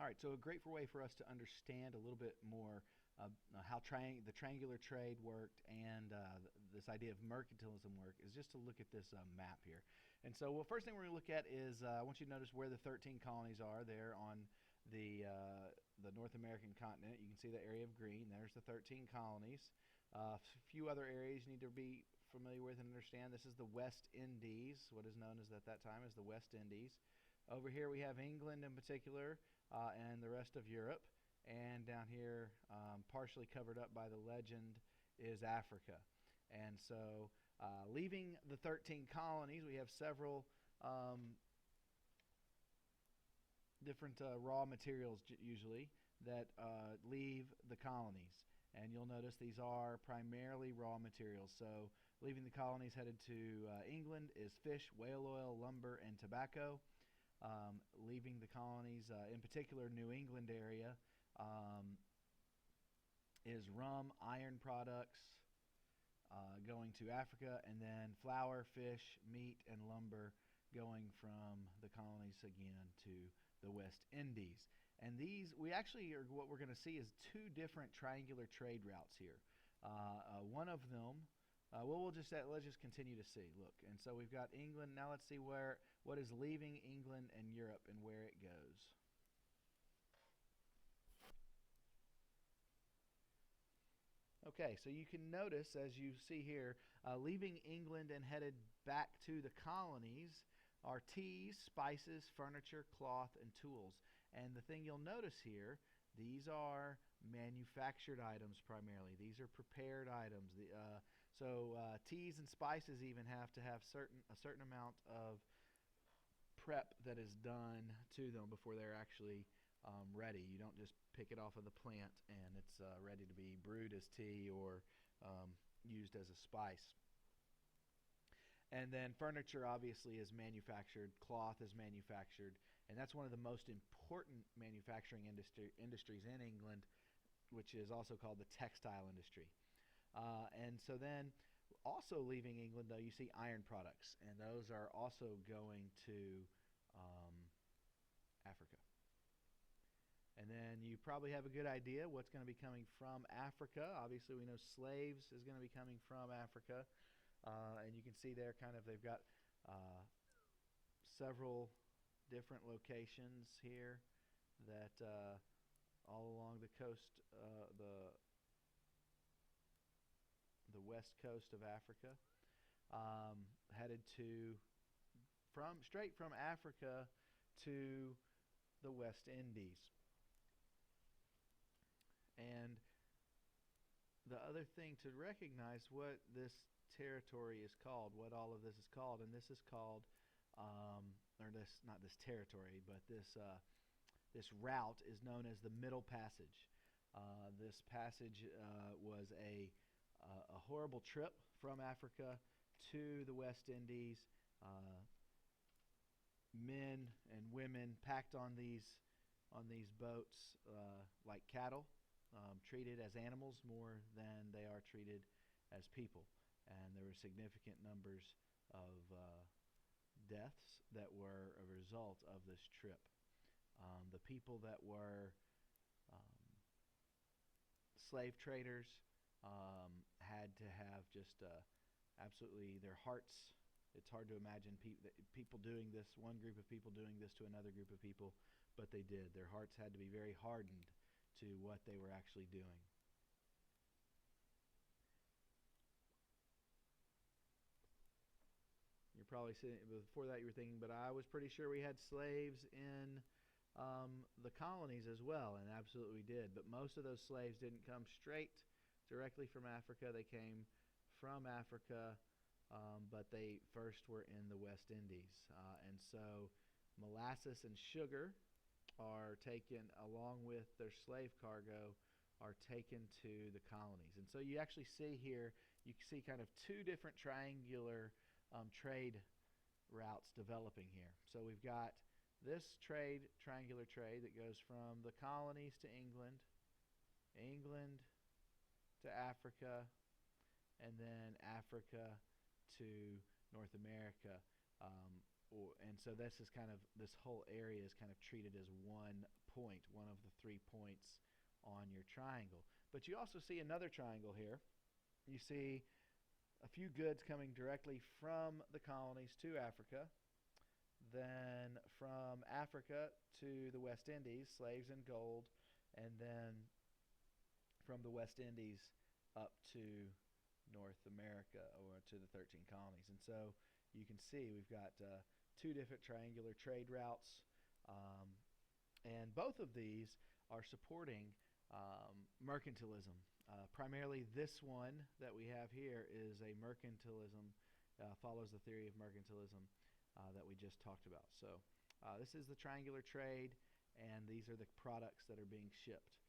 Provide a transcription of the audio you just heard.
right, so a great way for us to understand a little bit more how the triangular trade worked and this idea of mercantilism worked is just to look at this map here. And so, well, first thing we're going to look at is I want you to notice where the 13 colonies are there on the North American continent. You can see the area of green. There's the 13 colonies. A few other areas you need to be familiar with and understand. This is the West Indies, what is known as at that time as the West Indies. Over here we have England in particular and the rest of Europe. And down here, partially covered up by the legend, is Africa. And so, leaving the 13 colonies, we have several different raw materials usually that leave the colonies. And you'll notice these are primarily raw materials. So, leaving the colonies headed to England is fish, whale oil, lumber, and tobacco. Leaving the colonies, in particular New England area, is rum, iron products, going to Africa, and then flour, fish, meat, and lumber going from the colonies again to the West Indies. And these, we actually are, what we're going to see is two different triangular trade routes here. One of them, let's just continue to see. Look, and so we've got England. Now let's see what is leaving England and Europe and where it goes. Okay, so you can notice, as you see here, leaving England and headed back to the colonies are teas, spices, furniture, cloth, and tools. And the thing you'll notice here, these are manufactured items primarily. These are prepared items. Teas and spices even have to have a certain amount of prep that is done to them before they're actually ready. You don't just pick it off of the plant and it's ready to be brewed as tea or used as a spice. And then furniture obviously is manufactured, cloth is manufactured, and that's one of the most important manufacturing industries in England, which is also called the textile industry. And so then also leaving England, though, you see iron products, and those are also going to Africa. And then you probably have a good idea what's going to be coming from Africa. Obviously, we know slaves is going to be coming from Africa. And you can see there they've got several different locations here that all along the coast, the west coast of Africa, headed straight from Africa to the West Indies. And the other thing to recognize what this territory is called, what all of this is called, and this is called, not this territory, but this route is known as the Middle Passage. This passage was a horrible trip from Africa to the West Indies. Men and women packed on these boats like cattle, treated as animals more than they are treated as people. And there were significant numbers of deaths that were a result of this trip. The people that were slave traders had to have just absolutely their hearts. It's hard to imagine people doing this, one group of people doing this to another group of people, but they did. Their hearts had to be very hardened to what they were actually doing. You're probably sitting, before that you were thinking, but I was pretty sure we had slaves in the colonies as well, and absolutely we did. But most of those slaves didn't come straight directly from Africa. They came from Africa, but they first were in the West Indies. And so molasses and sugar are taken along with their slave cargo, are taken to the colonies. And so you actually see here, you can see kind of two different triangular trade routes developing here. So we've got this triangular trade that goes from the colonies to England, England to Africa, and then Africa to North America. And so this whole area is kind of treated as one point, one of the 3 points on your triangle. But you also see another triangle here. You see a few goods coming directly from the colonies to Africa, then from Africa to the West Indies, slaves and gold, and then from the West Indies up to North America, or to the 13 colonies. And so you can see we've got two different triangular trade routes, and both of these are supporting mercantilism. Primarily this one that we have here is a mercantilism, follows the theory of mercantilism that we just talked about. So this is the triangular trade, and these are the products that are being shipped.